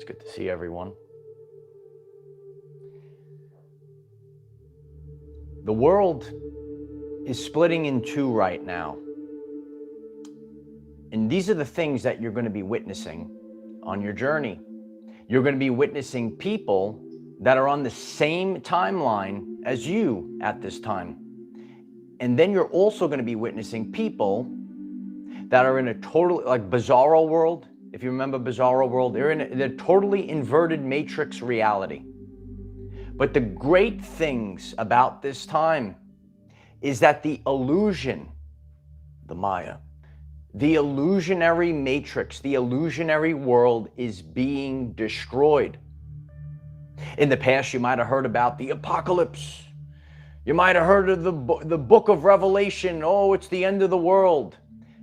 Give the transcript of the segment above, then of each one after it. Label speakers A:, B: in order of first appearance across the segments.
A: good to see everyone. The world is splitting in two right now. And these are the things that you're going to be witnessing on your journey. You're going to be witnessing people that are on the same timeline as you at this time. And then you're also going to be witnessing people that are in a totally, like Bizarro world. If you remember Bizarro world, they're in a totally inverted matrix reality. But the great things about this time is that the illusion, the Maya, the illusionary matrix, the illusionary world is being destroyed. In the past, you might have heard about the apocalypse. You might have heard of the book of Revelation. Oh, it's the end of the world.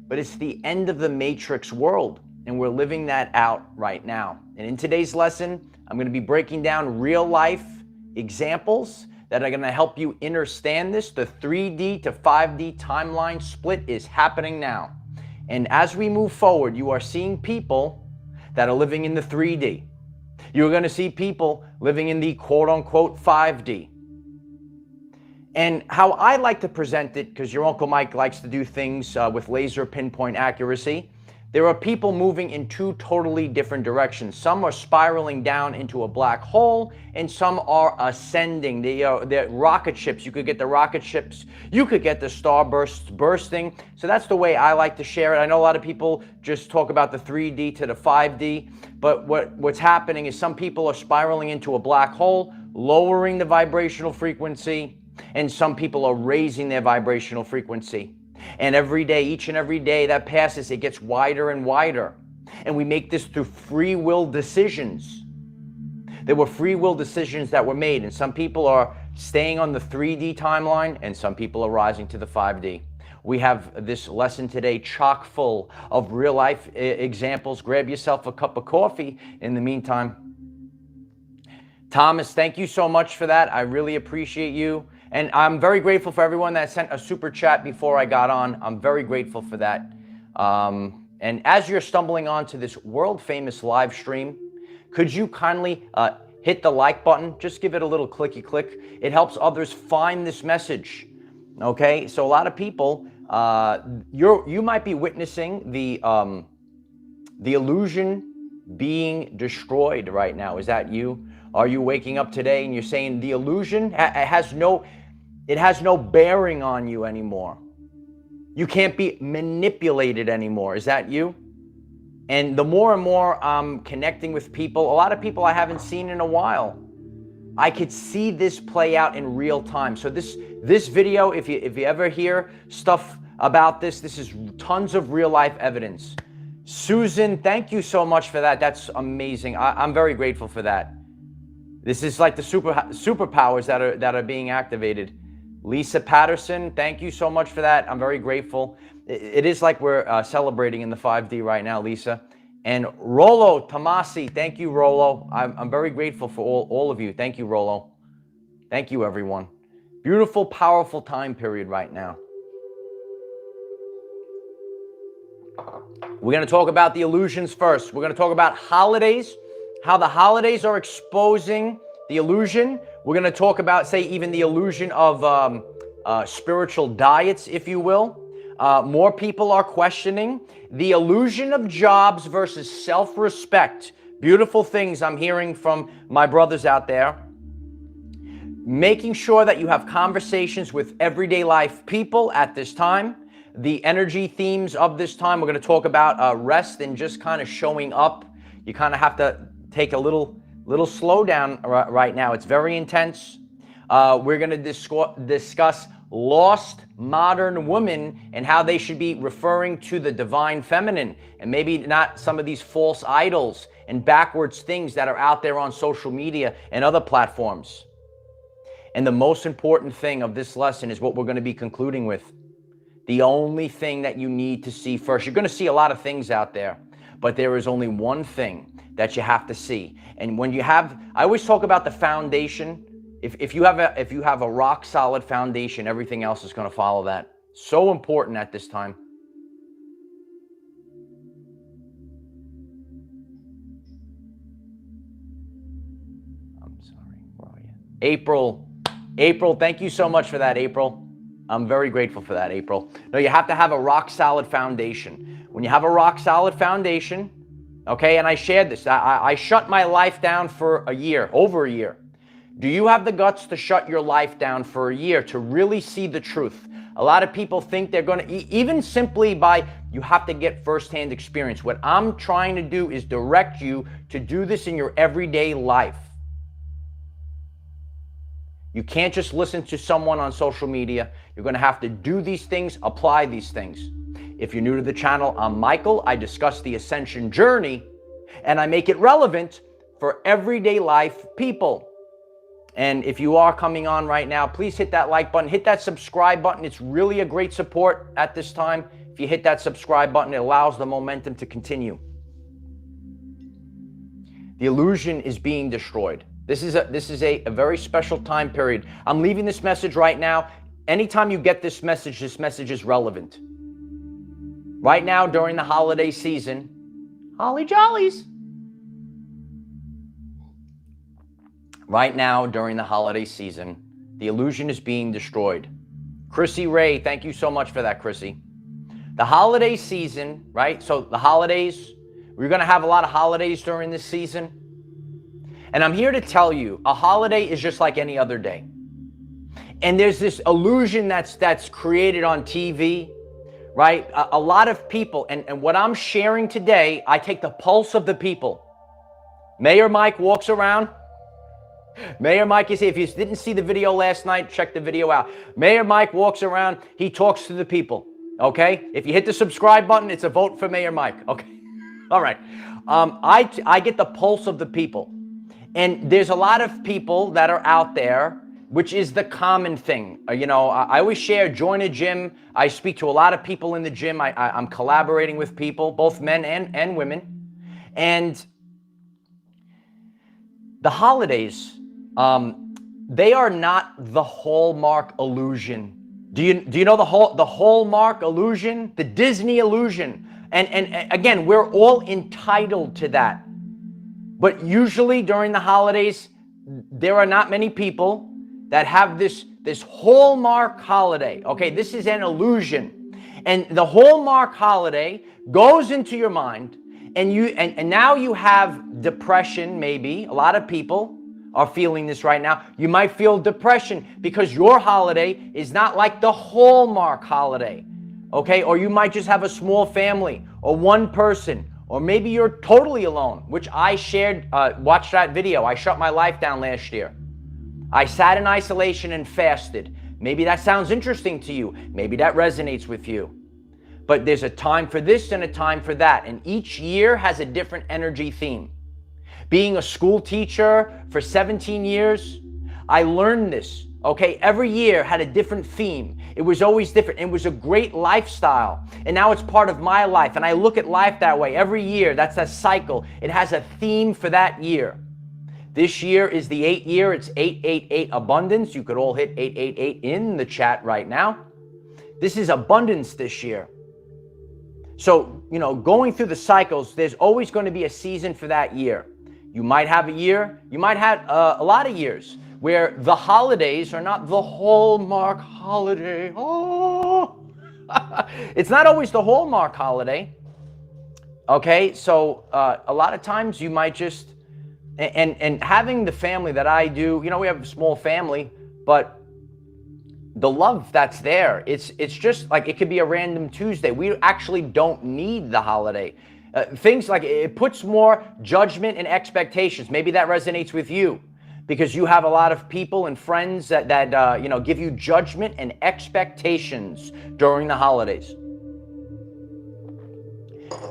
A: But it's the end of the matrix world. And we're living that out right now. And in today's lesson, I'm going to be breaking down real life examples that are going to help you understand this. The 3D to 5D timeline split is happening now. And as we move forward, you are seeing people that are living in the 3D. You're going to see people living in the quote unquote 5D. And how I like to present it, because your Uncle Mike likes to do things with laser pinpoint accuracy, there are people moving in two totally different directions. Some are spiraling down into a black hole, and some are ascending. The rocket ships, you could get the rocket ships, you could get the starbursts bursting. So that's the way I like to share it. I know a lot of people just talk about the 3D to the 5D, but what's happening is some people are spiraling into a black hole, lowering the vibrational frequency, and some people are raising their vibrational frequency. And every day, each and every day that passes, it gets wider and wider. And we make this through free will decisions. There were free will decisions that were made, and some people are staying on the 3D timeline, and some people are rising to the 5D. We have this lesson today chock full of real life examples. Grab yourself a cup of coffee in the meantime. Thomas, thank you so much for that. I really appreciate you. And I'm very grateful for everyone that sent a super chat before I got on. I'm very grateful for that. And as you're stumbling onto this world famous live stream, could you kindly hit the like button? Just give it a little clicky click. It helps others find this message. Okay, so a lot of people, you might be witnessing the illusion being destroyed right now. Is that you? Are you waking up today and you're saying the illusion it has no bearing on you anymore? You can't be manipulated anymore. Is that you? And the more and more I'm connecting with people, a lot of people I haven't seen in a while, I could see this play out in real time. So this video, if you ever hear stuff about this is tons of real life evidence. Susan, thank you so much for that. That's amazing. I'm very grateful for that. This is like the superpowers that are being activated. Lisa Patterson, thank you so much for that. I'm very grateful. It is like we're celebrating in the 5D right now, Lisa. And Rolo Tomasi, thank you, Rolo. I'm very grateful for all of you. Thank you, Rolo. Thank you, everyone. Beautiful, powerful time period right now. We're going to talk about the illusions first. We're going to talk about holidays, how the holidays are exposing the illusion. We're going to talk about, say, even the illusion of spiritual diets, if you will. More people are questioning the illusion of jobs versus self-respect. Beautiful things I'm hearing from my brothers out there. Making sure that you have conversations with everyday life people at this time. The energy themes of this time, we're going to talk about rest and just kind of showing up. You kind of have to take a little slowdown right now. It's very intense. We're going to discuss lost modern women and how they should be referring to the divine feminine and maybe not some of these false idols and backwards things that are out there on social media and other platforms. And the most important thing of this lesson is what we're going to be concluding with. The only thing that you need to see first. You're going to see a lot of things out there, but there is only one thing that you have to see. And when you have, I always talk about the foundation. If you have a rock solid foundation, everything else is going to follow that. So important at this time. April, thank you so much for that, April. I'm very grateful for that, April. No, you have to have a rock solid foundation. When you have a rock solid foundation, okay, and I shared this, I shut my life down for a year, over a year. Do you have the guts to shut your life down for a year to really see the truth? A lot of people think they're going to, even simply by, you have to get firsthand experience. What I'm trying to do is direct you to do this in your everyday life. You can't just listen to someone on social media. You're going to have to do these things, apply these things. If you're new to the channel, I'm Michael. I discuss the Ascension journey and I make it relevant for everyday life people. And if you are coming on right now, please hit that like button, hit that subscribe button. It's really a great support at this time. If you hit that subscribe button, it allows the momentum to continue. The illusion is being destroyed. This is a very special time period. I'm leaving this message right now. Anytime you get this message is relevant. Right now, during the holiday season, holly jollies. Right now, during the holiday season, the illusion is being destroyed. Chrissy Ray, thank you so much for that, Chrissy. The holiday season, right? So the holidays, we're going to have a lot of holidays during this season. And I'm here to tell you, a holiday is just like any other day. And there's this illusion that's created on TV, right? A lot of people, and what I'm sharing today, I take the pulse of the people. Mayor Mike walks around. Mayor Mike, you see, if you didn't see the video last night, check the video out. Mayor Mike walks around, he talks to the people, okay? If you hit the subscribe button, it's a vote for Mayor Mike, okay? All right. I get the pulse of the people. And there's a lot of people that are out there, which is the common thing. You know, I always share, join a gym. I speak to a lot of people in the gym. I'm collaborating with people, both men and women. And the holidays, they are not the hallmark illusion. Do you know the hallmark illusion? The Disney illusion. And again, we're all entitled to that. But usually during the holidays, there are not many people that have this hallmark holiday. Okay, this is an illusion. And the hallmark holiday goes into your mind, and now you have depression, maybe. A lot of people are feeling this right now. You might feel depression because your holiday is not like the hallmark holiday, okay? Or you might just have a small family or one person, or maybe you're totally alone, which I shared, watched that video. I shut my life down last year. I sat in isolation and fasted. Maybe that sounds interesting to you. Maybe that resonates with you. But there's a time for this and a time for that. And each year has a different energy theme. Being a school teacher for 17 years, I learned this, okay? Every year had a different theme. It was always different. It was a great lifestyle. And now it's part of my life. And I look at life that way. Every year, that's a cycle. It has a theme for that year. This year is the 8th year. It's 888 abundance. You could all hit 888 in the chat right now. This is abundance this year. So, you know, going through the cycles, there's always going to be a season for that year. You might have a year, you might have a lot of years where the holidays are not the hallmark holiday. Oh, it's not always the hallmark holiday. Okay, so a lot of times you might just, and having the family that I do, you know, we have a small family, but the love that's there, it's just like, it could be a random Tuesday. We actually don't need the holiday. Things like, it puts more judgment and expectations. Maybe that resonates with you because you have a lot of people and friends that you know, give you judgment and expectations during the holidays.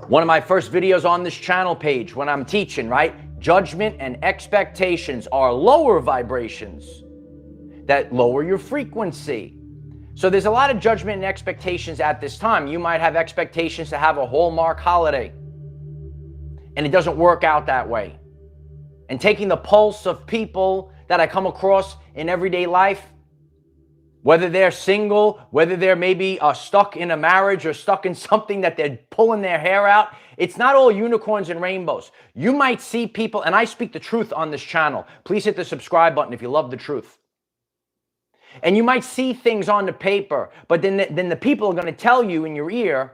A: One of my first videos on this channel page when I'm teaching, right? Judgment and expectations are lower vibrations that lower your frequency. So there's a lot of judgment and expectations at this time. You might have expectations to have a hallmark holiday, and it doesn't work out that way. And taking the pulse of people that I come across in everyday life, Whether they're single, whether they're maybe stuck in a marriage or stuck in something that they're pulling their hair out. It's not all unicorns and rainbows. You might see people, and I speak the truth on this channel. Please hit the subscribe button if you love the truth. And you might see things on the paper, but then the people are going to tell you in your ear,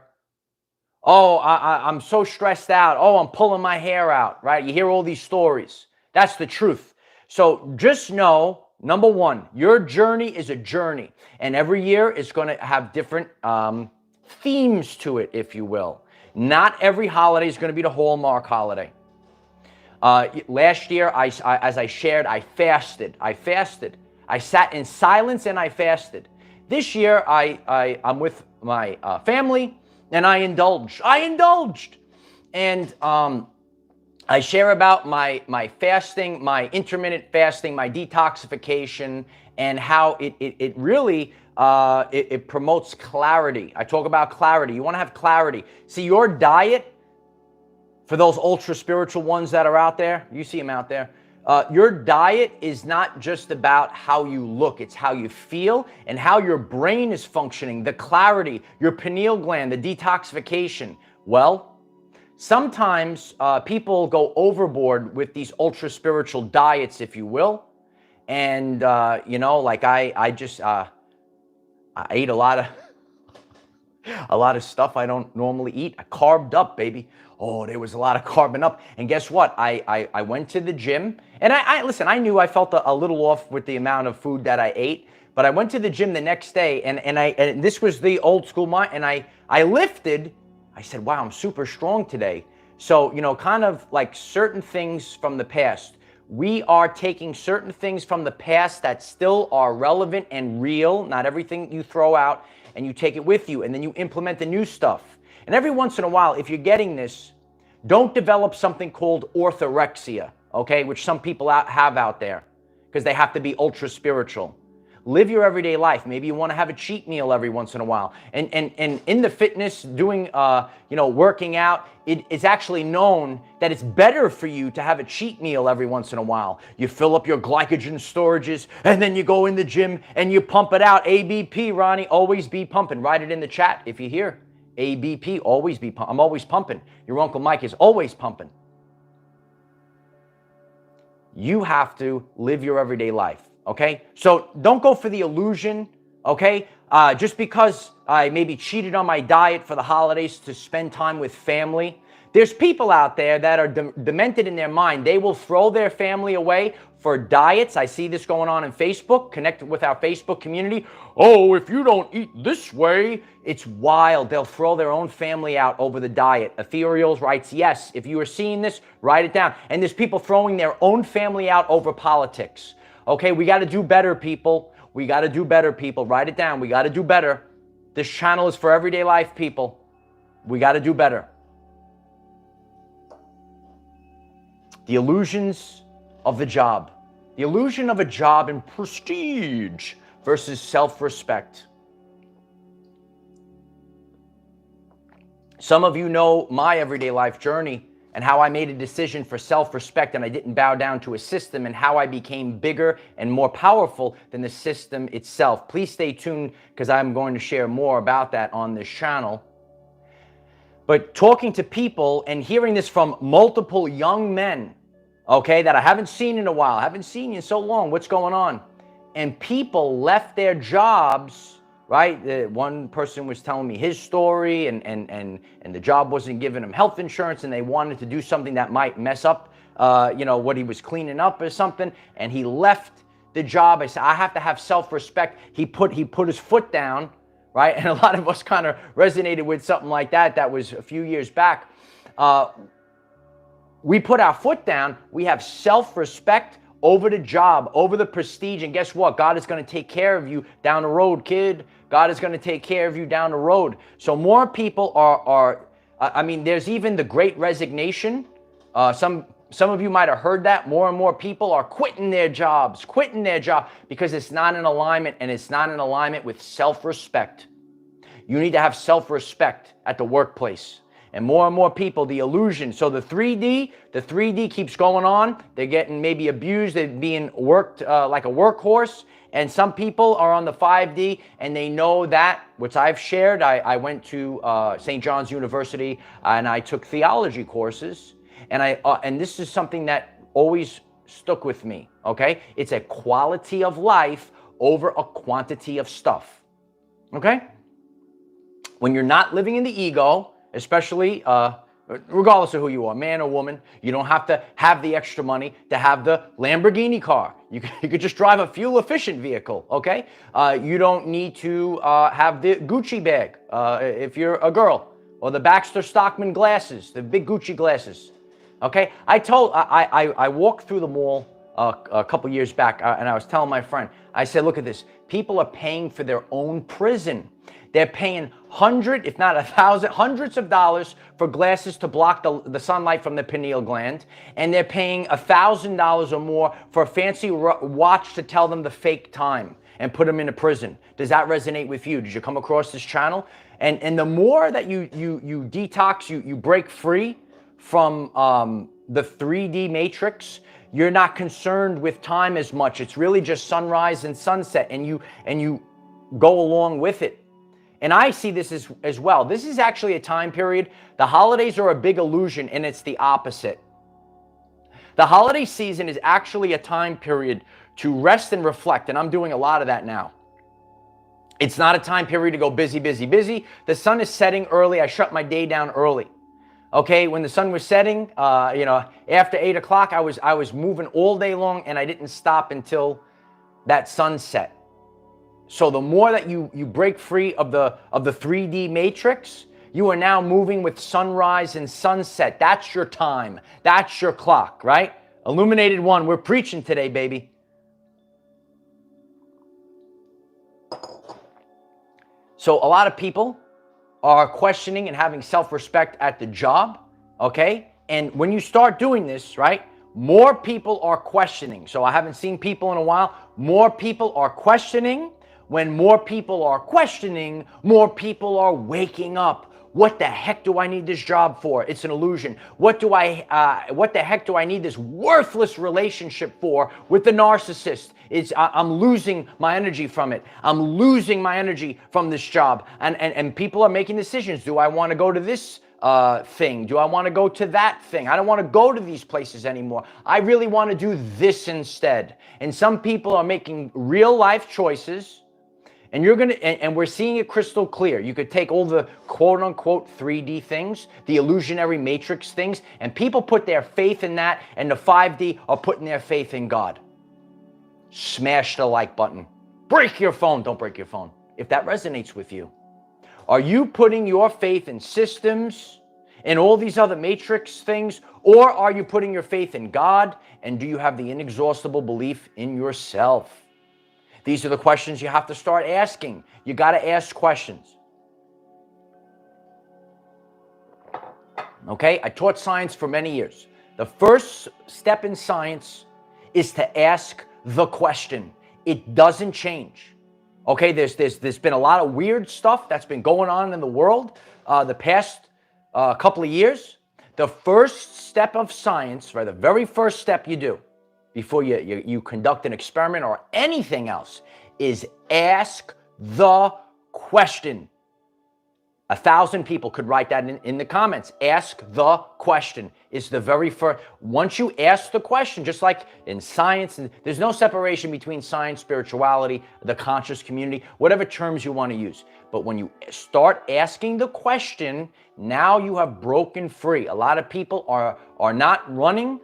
A: oh, I'm so stressed out. Oh, I'm pulling my hair out, right? You hear all these stories. That's the truth. So just know, number one, your journey is a journey. And every year it's going to have different themes to it, if you will. Not every holiday is going to be the Hallmark holiday. Last year, as I shared, I fasted. I sat in silence and I fasted. This year, I'm with my family and I indulged. And I share about my fasting, my intermittent fasting, my detoxification, and how it really it promotes clarity. I talk about clarity. You want to have clarity. See, your diet, for those ultra spiritual ones that are out there, you see them out there, your diet is not just about how you look, it's how you feel and how your brain is functioning, the clarity, your pineal gland, the detoxification. Well, sometimes people go overboard with these ultra spiritual diets, if you will. And, like I ate a lot of stuff I don't normally eat. I carved up, baby. Oh, there was a lot of carbon up. And guess what? I went to the gym. And listen, I knew I felt a little off with the amount of food that I ate. But I went to the gym the next day, and this was the old school mind. And I lifted. I said, wow, I'm super strong today. So, kind of like certain things from the past. We are taking certain things from the past that still are relevant and real, not everything you throw out, and you take it with you, and then you implement the new stuff. And every once in a while, if you're getting this, don't develop something called orthorexia, okay, which some people have out there, because they have to be ultra spiritual. Live your everyday life. Maybe you want to have a cheat meal every once in a while. And in the fitness, doing, working out, it's actually known that it's better for you to have a cheat meal every once in a while. You fill up your glycogen storages, and then you go in the gym and you pump it out. ABP, Ronnie, always be pumping. Write it in the chat if you're here. ABP, always be pumping. I'm always pumping. Your Uncle Mike is always pumping. You have to live your everyday life. Okay, so don't go for the illusion, okay? Just because I maybe cheated on my diet for the holidays to spend time with family. There's people out there that are demented in their mind. They will throw their family away for diets. I see this going on in Facebook, connected with our Facebook community. Oh, if you don't eat this way, it's wild. They'll throw their own family out over the diet. Ethereals writes, yes, if you are seeing this, write it down. And there's people throwing their own family out over politics. Okay, we got to do better, people. We got to do better, people. Write it down. We got to do better. This channel is for everyday life, people. We got to do better. The illusions of the job. The illusion of a job and prestige versus self-respect. Some of you know my everyday life journey and how I made a decision for self-respect and I didn't bow down to a system, and how I became bigger and more powerful than the system itself. Please stay tuned, because I'm going to share more about that on this channel. But talking to people and hearing this from multiple young men, okay, that I haven't seen in a while, I haven't seen you in so long, what's going on? And people left their jobs, right? One person was telling me his story, and the job wasn't giving him health insurance, and they wanted to do something that might mess up, what he was cleaning up or something, and he left the job. I said, I have to have self-respect. He put his foot down, right? And a lot of us kind of resonated with something like that. That was a few years back. We put our foot down. We have self-respect over the job, over the prestige. And guess what? God is going to take care of you down the road, kid. God is going to take care of you down the road. So more people there's even the Great Resignation. Some of you might have heard that. More and more people are quitting their jobs, because it's not in alignment, and it's not in alignment with self-respect. You need to have self-respect at the workplace. and more people, the illusion. So the 3D keeps going on. They're getting maybe abused. They're being worked like a workhorse. And some people are on the 5D and they know that, which I've shared. I went to St. John's University and I took theology courses. And this is something that always stuck with me, okay? It's a quality of life over a quantity of stuff, okay? When you're not living in the ego, especially regardless of who you are, man or woman, you don't have to have the extra money to have the Lamborghini car. You could just drive a fuel-efficient vehicle, okay? You don't need to have the Gucci bag if you're a girl, or the Baxter Stockman glasses, the big Gucci glasses, okay? I walked through the mall a couple years back, and I was telling my friend, I said, look at this. People are paying for their own prison. They're paying if not hundreds of dollars for glasses to block the sunlight from the pineal gland. And they're paying $1,000 or more for a fancy watch to tell them the fake time and put them in a prison. Does that resonate with you? Did you come across this channel? And the more that you detox, you break free from the 3D matrix, you're not concerned with time as much. It's really just sunrise and sunset, and you go along with it. And I see this as well. This is actually a time period. The holidays are a big illusion, and it's the opposite. The holiday season is actually a time period to rest and reflect, and I'm doing a lot of that now. It's not a time period to go busy, busy, busy. The sun is setting early. I shut my day down early. Okay, when the sun was setting, after 8 o'clock, I was moving all day long, and I didn't stop until that sunset. So the more that you break free of the 3D matrix, you are now moving with sunrise and sunset. That's your time. That's your clock, right? Illuminated One, we're preaching today, baby. So a lot of people are questioning and having self-respect at the job, okay? And when you start doing this, right, more people are questioning. So I haven't seen people in a while. More people are questioning. When more people are questioning, more people are waking up. What the heck do I need this job for? It's an illusion. What the heck do I need this worthless relationship for with the narcissist? I'm losing my energy from it. I'm losing my energy from this job. And people are making decisions. Do I want to go to this thing? Do I want to go to that thing? I don't want to go to these places anymore. I really want to do this instead. And some people are making real life choices. And and we're seeing it crystal clear. You could take all the quote unquote 3D things, the illusionary matrix things, and people put their faith in that, and the 5D are putting their faith in God. Smash the like button. Break your phone. Don't break your phone. If that resonates with you. Are you putting your faith in systems and all these other matrix things, or are you putting your faith in God? And do you have the inexhaustible belief in yourself? These are the questions you have to start asking. You got to ask questions. Okay? I taught science for many years. The first step in science is to ask the question. It doesn't change. Okay? There's been a lot of weird stuff that's been going on in the world the past couple of years. The first step of science, right, the very first step you do before you conduct an experiment or anything else, is ask the question. 1,000 people could write that in the comments. Ask the question is the very first. Once you ask the question, just like in science, and there's no separation between science, spirituality, the conscious community, whatever terms you want to use. But when you start asking the question, now you have broken free. A lot of people are not running,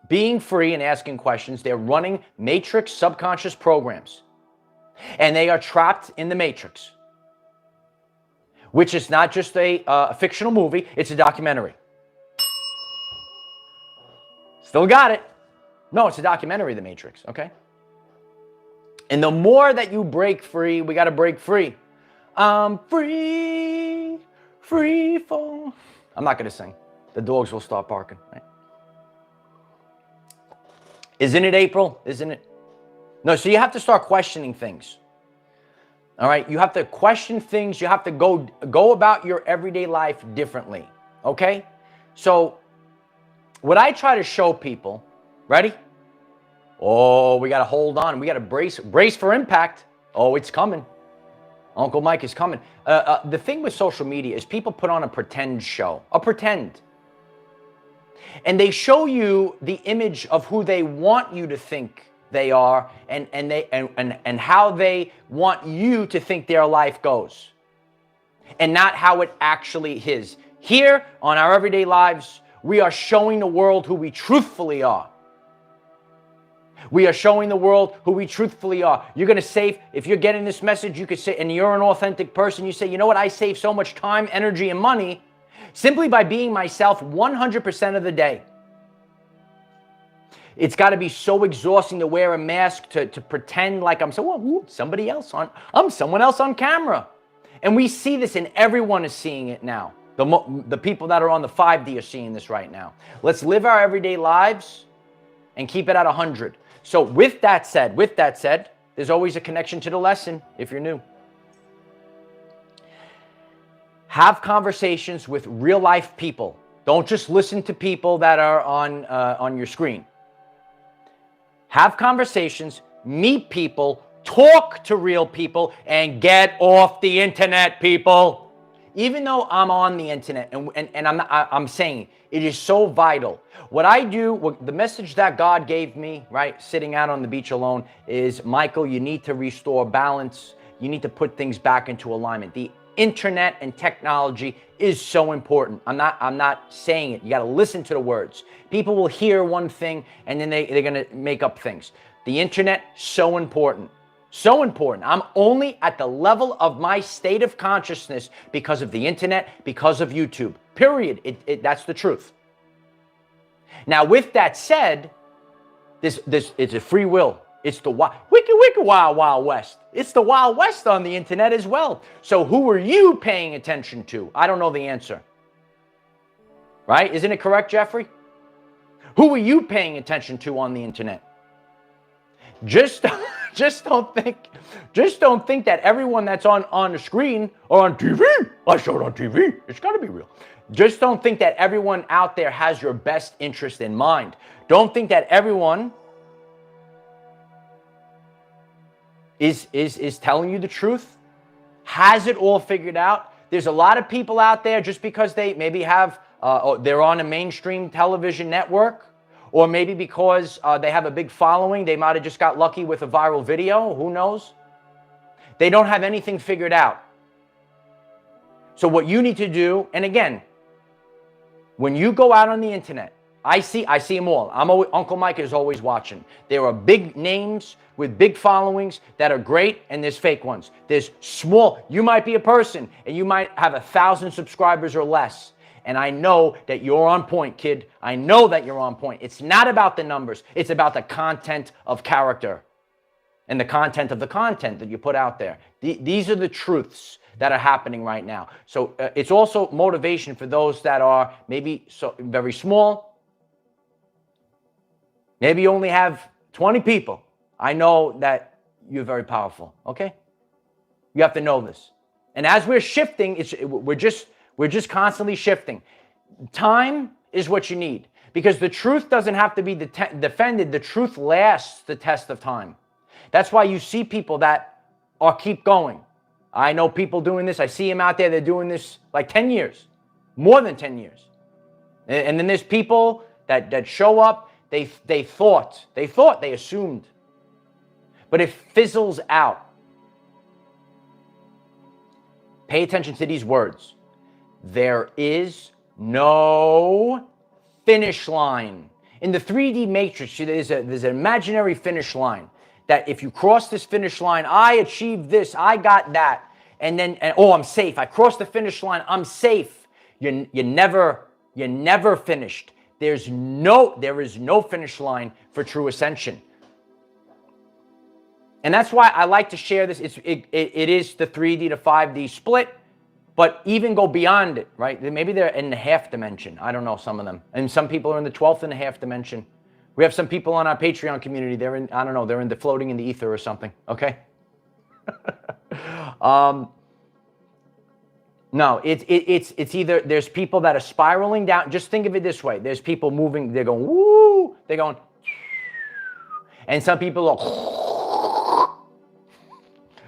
A: being free and asking questions. They're running matrix subconscious programs. And they are trapped in the matrix, which is not just a fictional movie, it's a documentary. Still got it. No, it's a documentary, The Matrix, okay? And the more that you break free, we got to break free. I'm free, free fall. I'm not going to sing. The dogs will start barking, right? Isn't it April? Isn't it? No, so you have to start questioning things. All right, you have to question things. You have to go about your everyday life differently. Okay, so what I try to show people, ready? Oh, we got to hold on. We got to brace for impact. Oh, it's coming. Uncle Mike is coming. The thing with social media is people put on a pretend show, a pretend. And they show you the image of who they want you to think they are and how they want you to think their life goes. And not how it actually is. Here on our everyday lives, we are showing the world who we truthfully are. We are showing the world who we truthfully are. You're going to save, if you're getting this message, you could say, and you're an authentic person, you say, you know what, I save so much time, energy, and money simply by being myself 100% of the day. It's got to be so exhausting to wear a mask, to pretend like I'm somebody else I'm someone else on camera. And we see this, and everyone is seeing it now. The people that are on the 5D are seeing this right now. Let's live our everyday lives and keep it at 100. So with that said, there's always a connection to the lesson if you're new. Have conversations with real life people. Don't just listen to people that are on your screen. Have conversations, meet people, talk to real people, and get off the internet, people. Even though I'm on the internet, and I'm saying it is so vital. What I do, the message that God gave me, right, sitting out on the beach alone, is, Michael, you need to restore balance. You need to put things back into alignment. The internet and technology is so important. I'm not saying it. You got to listen to the words. People will hear one thing and then they're going to make up things. The internet, so important. So important. I'm only at the level of my state of consciousness because of the internet, because of YouTube. Period. That's the truth. Now, with that said, this it's a free will. It's the wicked wild, wild west. It's the Wild West on the internet as well. So who are you paying attention to? I don't know the answer. Right? Isn't it correct, Jeffrey? Who are you paying attention to on the internet? Just don't think that everyone that's on the screen or on TV, I showed on TV, it's got to be real. Just don't think that everyone out there has your best interest in mind. Don't think that everyone is telling you the truth, has it all figured out. There's a lot of people out there, just because they maybe have, they're on a mainstream television network, or maybe because they have a big following, they might have just got lucky with a viral video, who knows? They don't have anything figured out. So what you need to do, and again, when you go out on the internet, I see them all. Uncle Mike is always watching. There are big names with big followings that are great, and there's fake ones. There's small. You might be a person, and you might have 1,000 subscribers or less. And I know that you're on point, kid. I know that you're on point. It's not about the numbers. It's about the content of character and the content of the content that you put out there. These are the truths that are happening right now. So it's also motivation for those that are maybe very small. Maybe you only have 20 people. I know that you're very powerful, okay? You have to know this. And as we're shifting, we're just constantly shifting. Time is what you need, because the truth doesn't have to be defended. The truth lasts the test of time. That's why you see people that keep going. I know people doing this. I see them out there. They're doing this like 10 years, more than 10 years. And then there's people that show up. They assumed, but it fizzles out. Pay attention to these words. There is no finish line. In the 3D matrix, there's an imaginary finish line that if you cross this finish line, I achieved this, I got that, and I'm safe. I crossed the finish line, I'm safe. You're never finished. There is no finish line for true ascension. And that's why I like to share this. It is the 3D to 5D split, but even go beyond it, right? Maybe they're in the half dimension. I don't know, some of them. And some people are in the 12th and a half dimension. We have some people on our Patreon community. They're in, I don't know, they're floating in the ether or something, okay? No, it's either there's people that are spiraling down. Just think of it this way. There's people moving. They're going, woo. They're going. And some people are.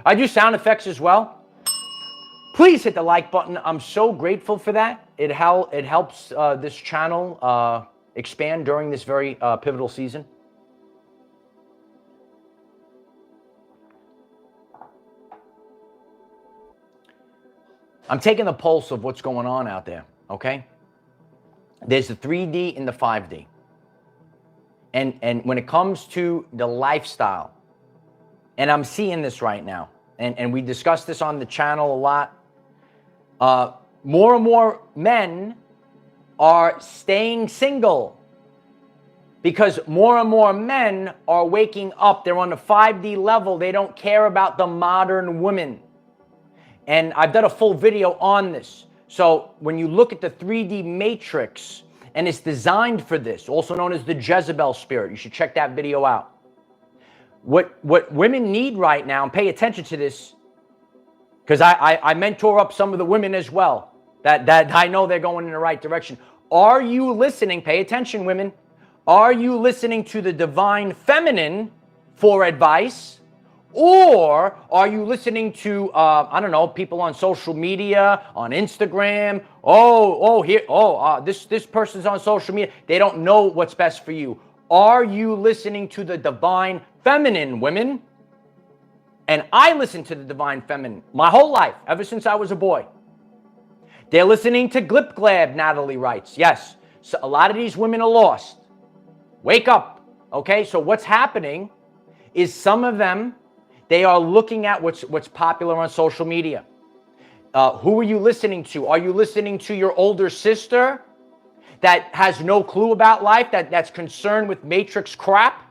A: I do sound effects as well. Please hit the like button. I'm so grateful for that. It helps this channel expand during this very pivotal season. I'm taking the pulse of what's going on out there, okay? There's the 3D and the 5D. And when it comes to the lifestyle, and I'm seeing this right now, and we discussed this on the channel a lot, more and more men are staying single because more and more men are waking up. They're on the 5D level. They don't care about the modern women. And I've done a full video on this. So when you look at the 3D matrix, and it's designed for this, also known as the Jezebel spirit, you should check that video out. What women need right now, and pay attention to this, because I mentor up some of the women as well, that I know they're going in the right direction. Are you listening? Pay attention, women. Are you listening to the divine feminine for advice? Or are you listening to, I don't know, people on social media, on Instagram? This person's on social media. They don't know what's best for you. Are you listening to the divine feminine, women? And I listen to the divine feminine my whole life, ever since I was a boy. They're listening to Glip Glab, Natalie writes. Yes, so a lot of these women are lost. Wake up, okay? So what's happening is some of them, they are looking at what's popular on social media. Who are you listening to? Are you listening to your older sister that has no clue about life, that's concerned with matrix crap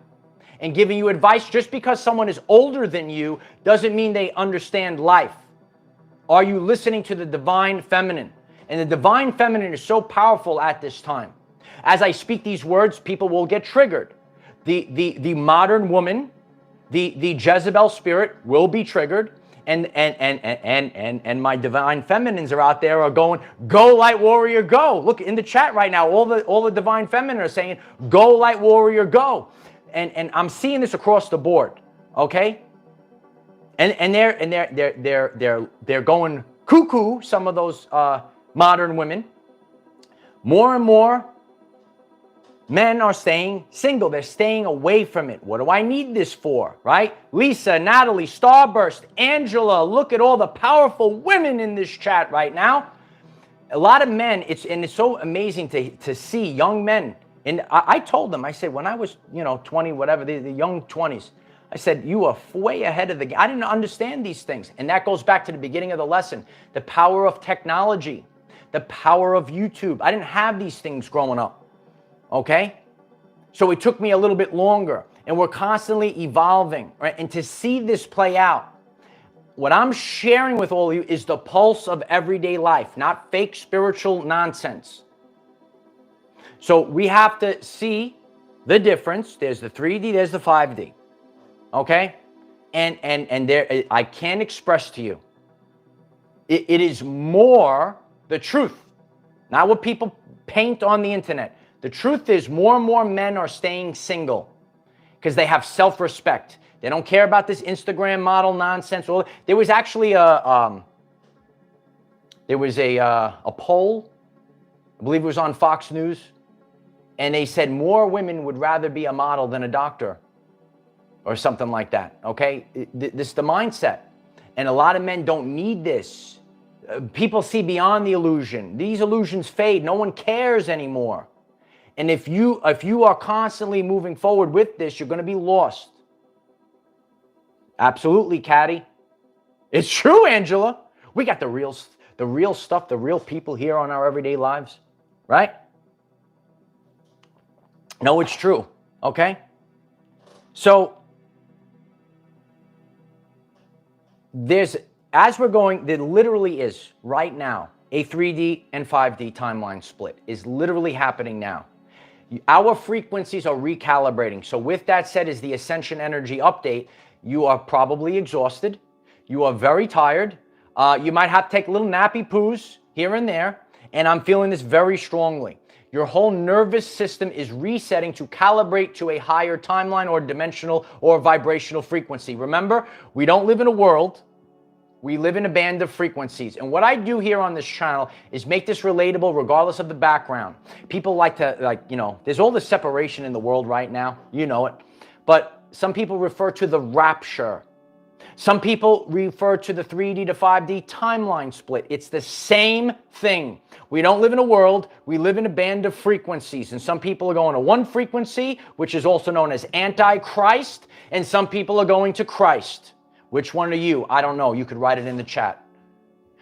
A: and giving you advice? Just because someone is older than you doesn't mean they understand life. Are you listening to the divine feminine? And the divine feminine is so powerful at this time. As I speak these words, people will get triggered. The modern woman, the Jezebel spirit will be triggered, and my divine feminines are out there are going, go light warrior, go. Look in the chat right now, all the divine feminine are saying, go light warrior, go. And I'm seeing this across the board, okay? And they're going cuckoo, some of those modern women. More and more men are staying single. They're staying away from it. What do I need this for, right? Lisa, Natalie, Starburst, Angela, look at all the powerful women in this chat right now. A lot of men, it's so amazing to see young men. And I told them, I said, when I was, 20, whatever, the young 20s, I said, you are way ahead of the game. I didn't understand these things. And that goes back to the beginning of the lesson, the power of technology, the power of YouTube. I didn't have these things growing up. Okay? So it took me a little bit longer, and we're constantly evolving, right? And to see this play out, what I'm sharing with all of you is the pulse of everyday life, not fake spiritual nonsense. So we have to see the difference. There's the 3D, there's the 5D. Okay? And there, I can't express to you. It is more the truth, not what people paint on the internet. The truth is more and more men are staying single because they have self-respect. They don't care about this Instagram model nonsense. There was actually a poll, I believe it was on Fox News, and they said more women would rather be a model than a doctor or something like that, okay? This is the mindset. And a lot of men don't need this. People see beyond the illusion. These illusions fade. No one cares anymore. And if you are constantly moving forward with this, you're going to be lost. Absolutely, Caddy. It's true, Angela. We got the real stuff, the real people here on our everyday lives, right? No, it's true, okay? So, there literally is, right now, a 3D and 5D timeline split is literally happening now. Our frequencies are recalibrating. So with that said, is the Ascension energy update. You are probably exhausted. You are very tired. You might have to take little nappy poos here and there. And I'm feeling this very strongly. Your whole nervous system is resetting to calibrate to a higher timeline or dimensional or vibrational frequency. Remember, we don't live in a world. We live in a band of frequencies. And what I do here on this channel is make this relatable regardless of the background. People like to, there's all this separation in the world right now. You know it. But some people refer to the rapture. Some people refer to the 3D to 5D timeline split. It's the same thing. We don't live in a world. We live in a band of frequencies. And some people are going to one frequency, which is also known as Antichrist. And some people are going to Christ. Which one are you? I don't know. You could write it in the chat.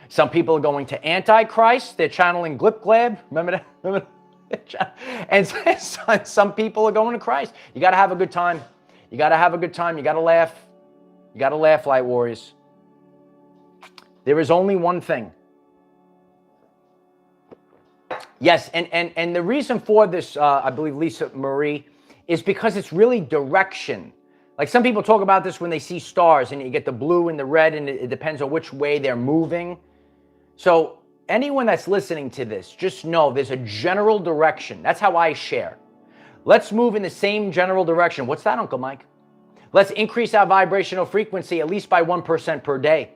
A: Some people are going to Antichrist. They're channeling Glip Glab. Remember that? And some people are going to Christ. You got to have a good time. You got to have a good time. You got to laugh. You got to laugh, light warriors. There is only one thing. Yes, and the reason for this, I believe Lisa Marie, is because it's really direction. Like some people talk about this when they see stars and you get the blue and the red and it depends on which way they're moving. So anyone that's listening to this, just know there's a general direction. That's how I share. Let's move in the same general direction. What's that, Uncle Mike? Let's increase our vibrational frequency at least by 1% per day.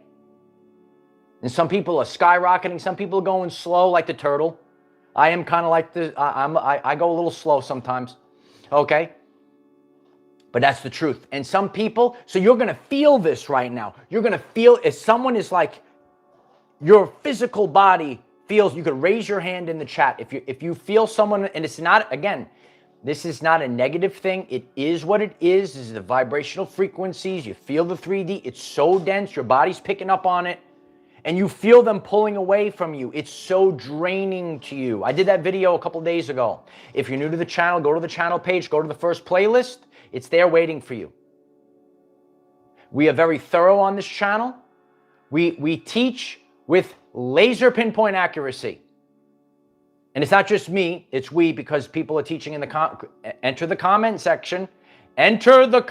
A: And some people are skyrocketing. Some people are going slow like the turtle. I am kind of like I go a little slow sometimes. Okay? But that's the truth. And some people, so you're going to feel this right now. You're going to feel, if someone is like, your physical body feels, you could raise your hand in the chat. If you feel someone, and it's not, again, this is not a negative thing. It is what it is. This is the vibrational frequencies. You feel the 3D. It's so dense. Your body's picking up on it. And you feel them pulling away from you. It's so draining to you. I did that video a couple days ago. If you're new to the channel, go to the channel page. Go to the first playlist. It's there waiting for you. We are very thorough on this channel. We teach with laser pinpoint accuracy. And it's not just me, it's we, because people are teaching in the enter the comment section. Enter the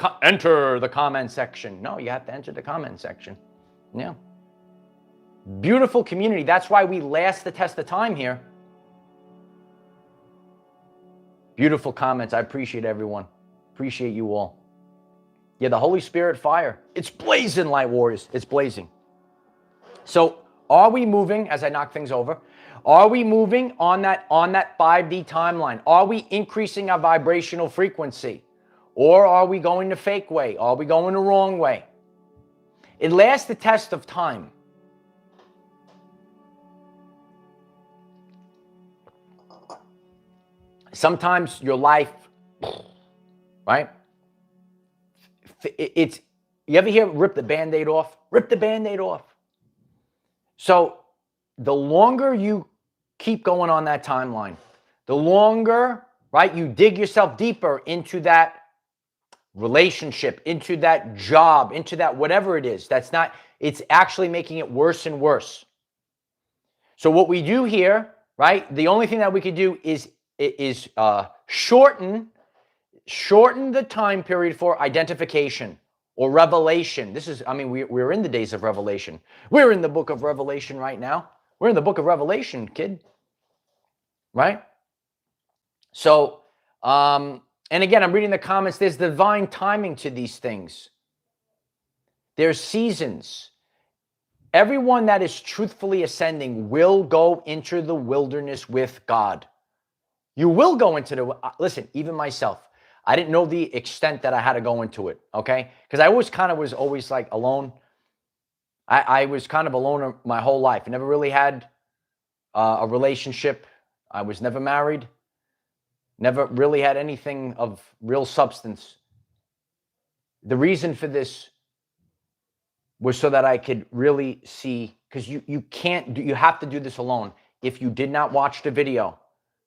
A: comment section. No, you have to enter the comment section. Yeah. Beautiful community. That's why we last the test of time here. Beautiful comments. I appreciate everyone. Appreciate you all. Yeah, the Holy Spirit fire. It's blazing, light warriors. It's blazing. So are we moving, as I knock things over, are we moving on that 5D timeline? Are we increasing our vibrational frequency? Or are we going the fake way? Are we going the wrong way? It lasts the test of time. Sometimes your life, right? You ever hear rip the Band-Aid off? Rip the Band-Aid off. So the longer you keep going on that timeline, the longer, right, you dig yourself deeper into that relationship, into that job, into that whatever it is, it's actually making it worse and worse. So what we do here, right, the only thing that we could do is shorten the time period for identification or revelation. This is, we're in the days of revelation. We're in the book of Revelation right now. We're in the book of Revelation, kid. Right? So, and again, I'm reading the comments. There's divine timing to these things. There's seasons. Everyone that is truthfully ascending will go into the wilderness with God. You will go into listen, even myself, I didn't know the extent that I had to go into it, okay? Because I was always like alone. I was kind of alone my whole life. I never really had a relationship. I was never married. Never really had anything of real substance. The reason for this was so that I could really see, because you have to do this alone. If you did not watch the video,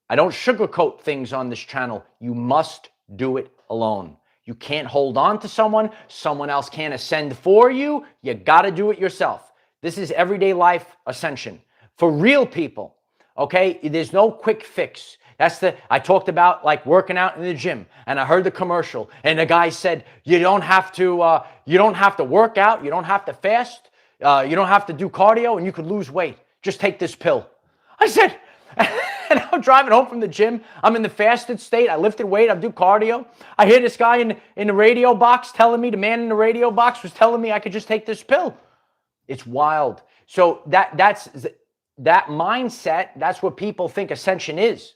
A: I don't sugarcoat things on this channel. You must do it alone. You can't hold on to someone. Someone else can't ascend for you. You got to do it yourself. This is everyday life ascension for real people. Okay? There's no quick fix. I talked about like working out in the gym, and I heard the commercial, and the guy said, you don't have to work out. You don't have to fast You don't have to do cardio and you could lose weight. Just take this pill. I said, and I'm driving home from the gym. I'm in the fasted state. I lifted weight. I do cardio. I hear this guy in the radio box telling me, the man in the radio box was telling me I could just take this pill. It's wild. So that's that mindset. That's what people think Ascension is.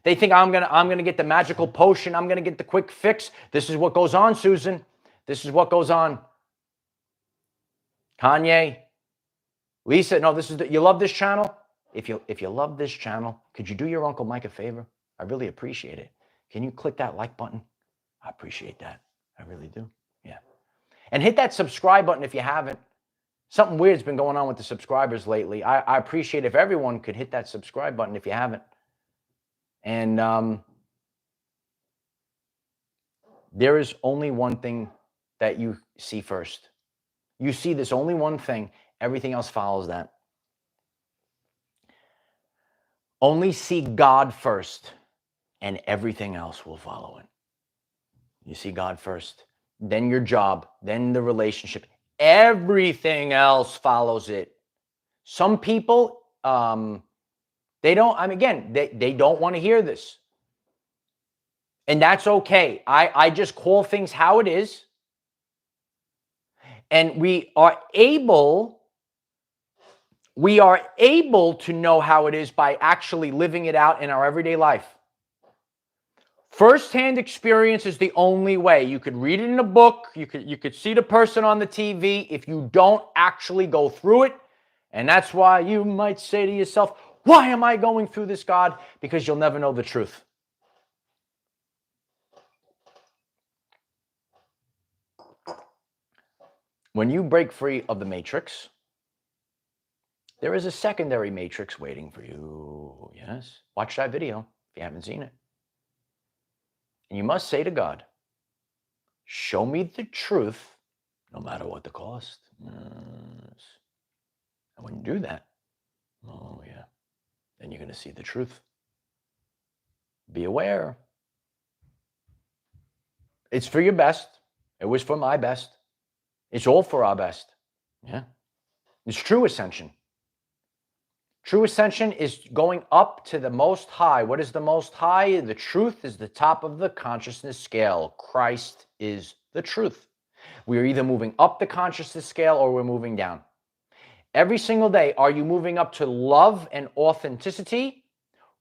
A: They think I'm gonna get the magical potion. I'm gonna get the quick fix. This is what goes on, Susan. This is what goes on. Kanye, Lisa, no, this is you love this channel? If you love this channel, could you do your Uncle Mike a favor? I really appreciate it. Can you click that like button? I appreciate that. I really do. Yeah. And hit that subscribe button if you haven't. Something weird's been going on with the subscribers lately. I appreciate if everyone could hit that subscribe button if you haven't. And there is only one thing that you see first. You see this only one thing. Everything else follows that. Only see God first, and everything else will follow it. You see God first, then your job, then the relationship. Everything else follows it. Some people, they don't, again, they don't want to hear this. And that's okay. I just call things how it is. And we are able to know how it is by actually living it out in our everyday life. First-hand experience is the only way. You could read it in a book. You could see the person on the TV. If you don't actually go through it, and that's why you might say to yourself, why am I going through this, God? Because you'll never know the truth. When you break free of the matrix, there is a secondary matrix waiting for you. Yes. Watch that video if you haven't seen it. And you must say to God, show me the truth, no matter what the cost. Yes. And when you do that, oh yeah, then you're going to see the truth. Be aware. It's for your best. It was for my best. It's all for our best. Yeah. It's true ascension. True ascension is going up to the most high. What is the most high? The truth is the top of the consciousness scale. Christ is the truth. We are either moving up the consciousness scale or we're moving down. Every single day, are you moving up to love and authenticity,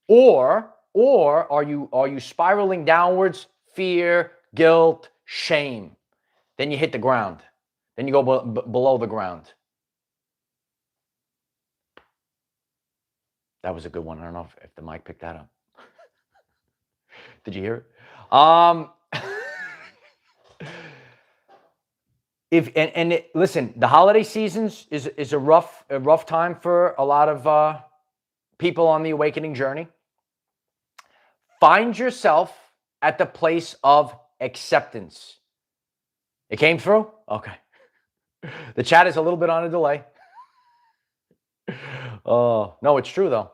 A: or are you spiraling downwards, fear, guilt, shame? Then you hit the ground. Then you go below the ground. That was a good one. I don't know if the mic picked that up. Did you hear it? Listen, the holiday seasons is a rough time for a lot of people on the awakening journey. Find yourself at the place of acceptance. It came through? Okay. The chat is a little bit on a delay. Oh, no, it's true though.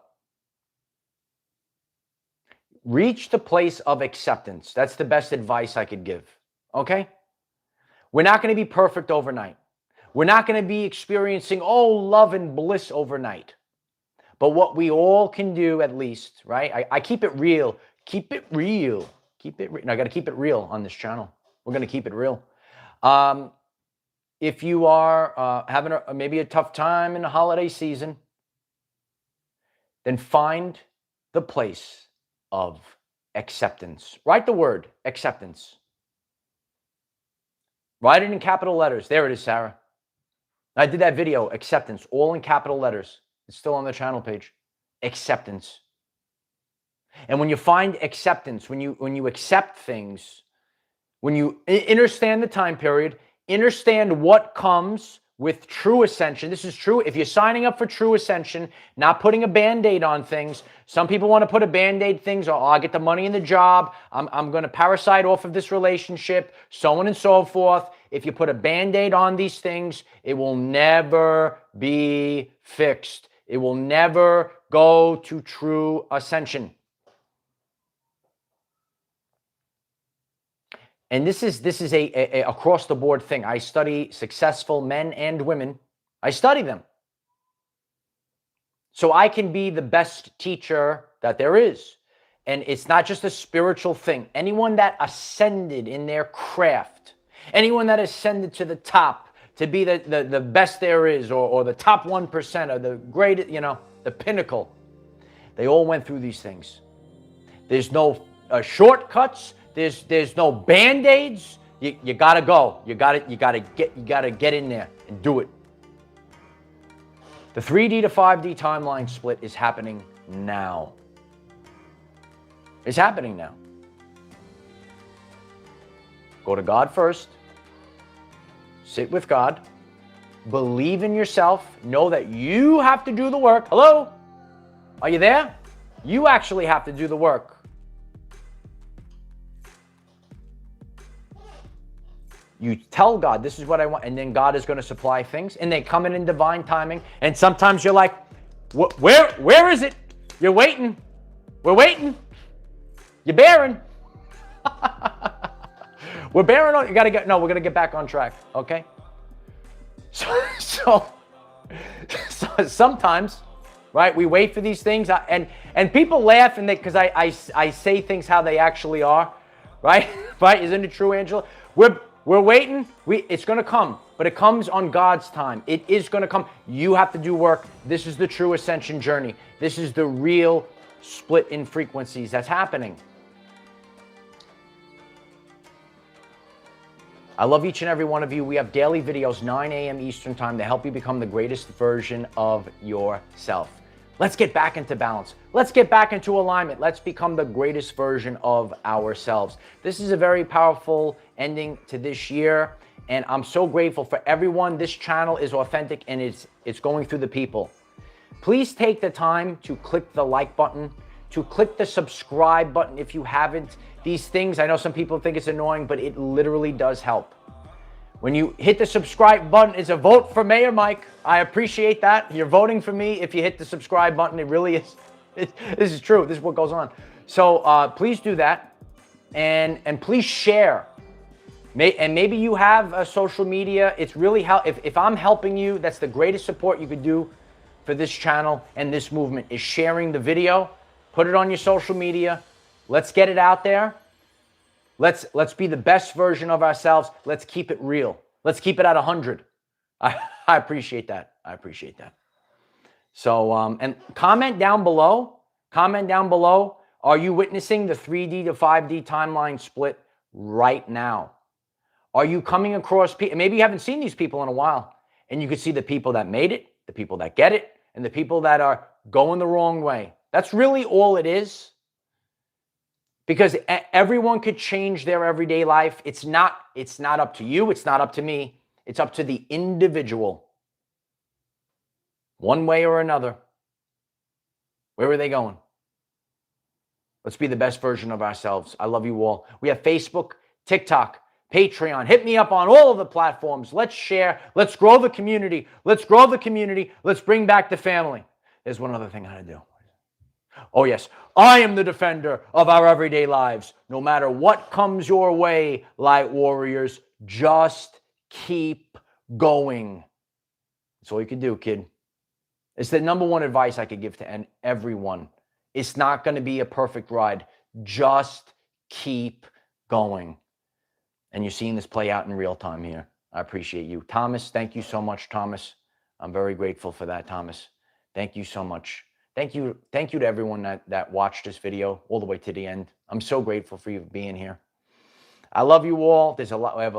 A: Reach the place of acceptance. That's the best advice I could give. Okay? We're not going to be perfect overnight. We're not going to be experiencing, love and bliss overnight. But what we all can do at least, right? I keep it real. Keep it real. Keep it real. I got to keep it real on this channel. We're going to keep it real. If you are having maybe a tough time in the holiday season, then find the place of acceptance. Write the word acceptance. Write it in capital letters. There it is, Sarah. I did that video, acceptance, all in capital letters. It's still on the channel page. Acceptance. And when you find acceptance, when you accept things, when you understand the time period, understand what comes with true ascension. This is true. If you're signing up for true ascension, not putting a Band-Aid on things. Some people want to put a Band-Aid things, I'll get the money in the job. I'm going to parasite off of this relationship, so on and so forth. If you put a Band-Aid on these things, it will never be fixed. It will never go to true ascension. And this is a across the board thing. I study successful men and women, I study them. So I can be the best teacher that there is. And it's not just a spiritual thing. Anyone that ascended in their craft, anyone that ascended to the top to be the best there is, or the top 1%, or the greatest, the pinnacle, they all went through these things. There's no shortcuts. There's no band-aids. You gotta go. You gotta get in there and do it. The 3D to 5D timeline split is happening now. It's happening now. Go to God first. Sit with God. Believe in yourself. Know that you have to do the work. Hello? Are you there? You actually have to do the work. You tell God, this is what I want, and then God is going to supply things, and they come in divine timing. And sometimes you're like, where is it? You're waiting. We're waiting. You're bearing. We're bearing on. We're going to get back on track. Okay. So sometimes, right, we wait for these things, and people laugh, and because I say things how they actually are, right? Right? Isn't it true, Angela? We're waiting. It's going to come, but it comes on God's time. It is going to come. You have to do work. This is the true ascension journey. This is the real split in frequencies that's happening. I love each and every one of you. We have daily videos, 9 a.m. Eastern time, to help you become the greatest version of yourself. Let's get back into balance. Let's get back into alignment. Let's become the greatest version of ourselves. This is a very powerful ending to this year, and I'm so grateful for everyone. This channel is authentic, and it's going through the people. Please take the time to click the like button, to click the subscribe button if you haven't. These things, I know some people think it's annoying, but it literally does help. When you hit the subscribe button, it's a vote for Mayor Mike. I appreciate that. You're voting for me if you hit the subscribe button. It really is. This is true. This is what goes on. So please do that, and please share. And maybe you have a social media. It's really if I'm helping you, that's the greatest support you could do for this channel and this movement, is sharing the video. Put it on your social media. Let's get it out there. Let's be the best version of ourselves. Let's keep it real. Let's keep it at 100. I appreciate that. I appreciate that. So, and comment down below. Comment down below. Are you witnessing the 3D to 5D timeline split right now? Are you coming across people? Maybe you haven't seen these people in a while, and you can see the people that made it, the people that get it, and the people that are going the wrong way. That's really all it is. Because everyone could change their everyday life. It's not up to you. It's not up to me. It's up to the individual. One way or another. Where are they going? Let's be the best version of ourselves. I love you all. We have Facebook, TikTok, Patreon. Hit me up on all of the platforms. Let's share. Let's grow the community. Let's grow the community. Let's bring back the family. There's one other thing I gotta do. Oh, yes. I am the defender of our everyday lives. No matter what comes your way, light warriors, just keep going. That's all you can do, kid. It's the number one advice I could give to everyone. It's not going to be a perfect ride. Just keep going. And you're seeing this play out in real time here. I appreciate you. Thomas, thank you so much, Thomas. I'm very grateful for that, Thomas. Thank you so much. Thank you to everyone that watched this video all the way to the end. I'm so grateful for you being here. I love you all. We have a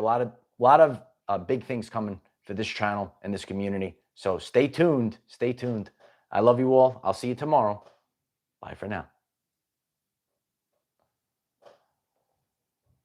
A: lot of big things coming for this channel and this community. So stay tuned. Stay tuned. I love you all. I'll see you tomorrow. Bye for now.